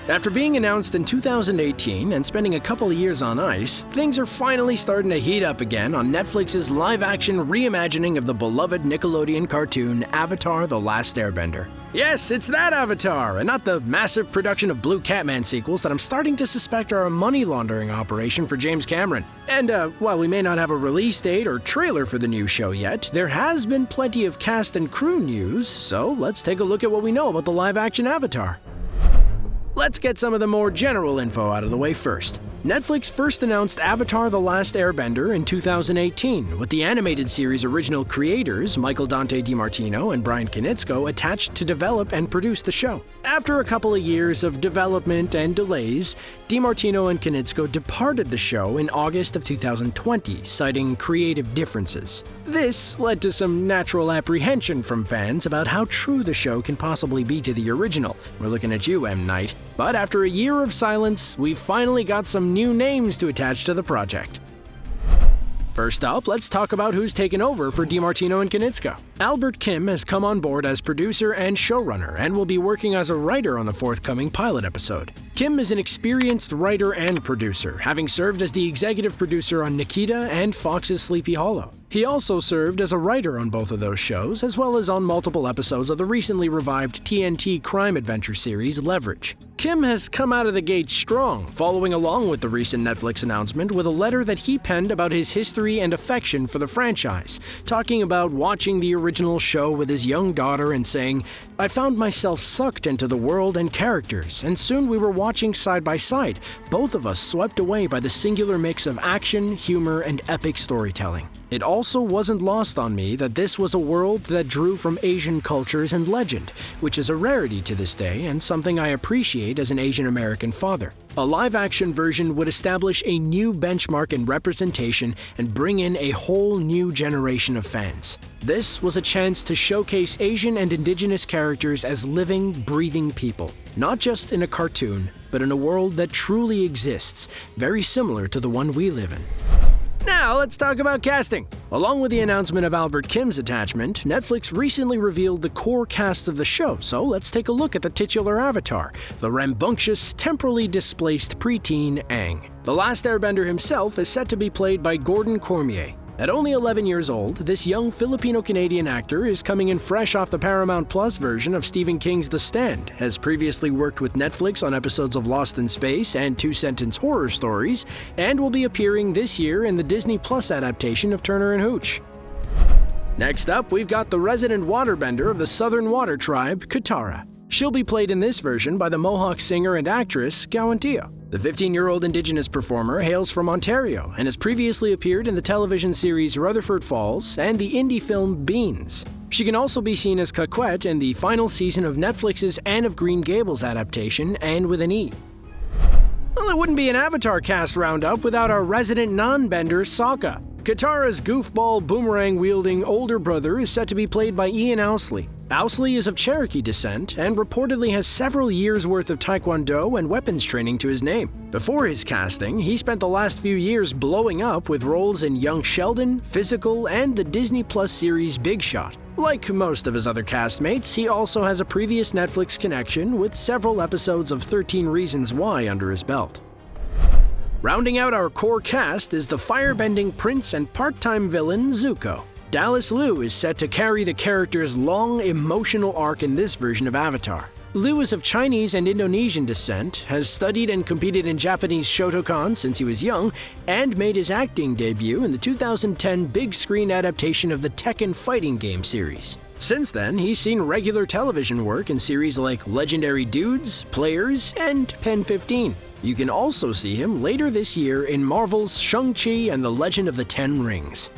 After being announced in 2018 and spending a couple of years on ice, things are finally starting to heat up again on Netflix's live-action reimagining of the beloved Nickelodeon cartoon Avatar: The Last Airbender. Yes, it's that Avatar, and not the massive production of Blue Catman sequels that I'm starting to suspect are a money laundering operation for James Cameron. And while we may not have a release date or trailer for the new show yet, there has been plenty of cast and crew news, so let's take a look at what we know about the live-action Avatar. Let's get some of the more general info out of the way first. Netflix first announced Avatar: The Last Airbender in 2018, with the animated series' original creators, Dante, DiMartino, and Bryan Konietzko, attached to develop and produce the show. After a couple of years of development and delays, DiMartino and Konietzko departed the show in August of 2020, citing creative differences. This led to some natural apprehension from fans about how true the show can possibly be to the original. We're looking at you, M. Night. But after a year of silence, we finally got some new names to attach to the project. First up, let's talk about who's taken over for DiMartino and Konietzko. Albert Kim has come on board as producer and showrunner and will be working as a writer on the forthcoming pilot episode. Kim is an experienced writer and producer, having served as the executive producer on Nikita and Fox's Sleepy Hollow. He also served as a writer on both of those shows, as well as on multiple episodes of the recently revived TNT crime adventure series Leverage. Kim has come out of the gate strong, following along with the recent Netflix announcement with a letter that he penned about his history and affection for the franchise, talking about watching the original show with his young daughter and saying, "I found myself sucked into the world and characters, and soon we were watching side by side, both of us swept away by the singular mix of action, humor, and epic storytelling. It also wasn't lost on me that this was a world that drew from Asian cultures and legend, which is a rarity to this day and something I appreciate as an Asian American father. A live-action version would establish a new benchmark in representation and bring in a whole new generation of fans. This was a chance to showcase Asian and Indigenous characters as living, breathing people, not just in a cartoon, but in a world that truly exists, very similar to the one we live in." Now, let's talk about casting. Along with the announcement of Albert Kim's attachment, Netflix recently revealed the core cast of the show, so let's take a look at the titular Avatar, the rambunctious, temporally displaced preteen Aang. The Last Airbender himself is set to be played by Gordon Cormier. At only 11 years old, this young Filipino-Canadian actor is coming in fresh off the Paramount Plus version of Stephen King's The Stand, has previously worked with Netflix on episodes of Lost in Space and two-sentence horror stories, and will be appearing this year in the Disney Plus adaptation of Turner and Hooch. Next up, we've got the resident waterbender of the Southern Water Tribe, Katara. She'll be played in this version by the Mohawk singer and actress Kiawentiio. The 15-year-old Indigenous performer hails from Ontario and has previously appeared in the television series Rutherford Falls and the indie film Beans. She can also be seen as Caquette in the final season of Netflix's Anne of Green Gables adaptation, Anne with an E. Well, it wouldn't be an Avatar cast roundup without our resident non-bender Sokka. Katara's goofball boomerang-wielding older brother is set to be played by Ian Ousley. Ousley is of Cherokee descent and reportedly has several years' worth of taekwondo and weapons training to his name. Before his casting, he spent the last few years blowing up with roles in Young Sheldon, Physical, and the Disney Plus series Big Shot. Like most of his other castmates, he also has a previous Netflix connection with several episodes of 13 Reasons Why under his belt. Rounding out our core cast is the firebending prince and part-time villain Zuko. Dallas Liu is set to carry the character's long, emotional arc in this version of Avatar. Liu is of Chinese and Indonesian descent, has studied and competed in Japanese Shotokan since he was young, and made his acting debut in the 2010 big screen adaptation of the Tekken fighting game series. Since then, he's seen regular television work in series like Legendary Dudes, Players, and Pen 15. You can also see him later this year in Marvel's Shang-Chi and the Legend of the Ten Rings.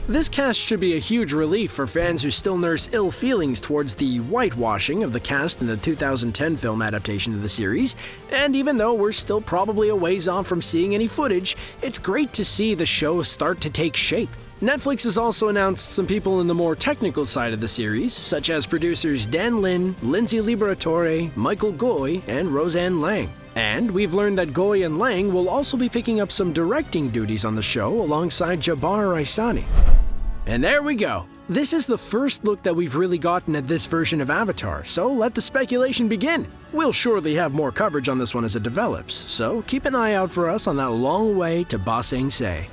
This cast should be a huge relief for fans who still nurse ill feelings towards the whitewashing of the cast in the 2010 film adaptation of the series, and even though we're still probably a ways off from seeing any footage, it's great to see the show start to take shape. Netflix has also announced some people in the more technical side of the series, such as producers Dan Lin, Lindsay Liberatore, Michael Goy, and Roseanne Lang. And we've learned that Goy and Lang will also be picking up some directing duties on the show alongside Jabbar Ihsani. And there we go. This is the first look that we've really gotten at this version of Avatar, so let the speculation begin. We'll surely have more coverage on this one as it develops, so keep an eye out for us on that long way to Ba Sing Se.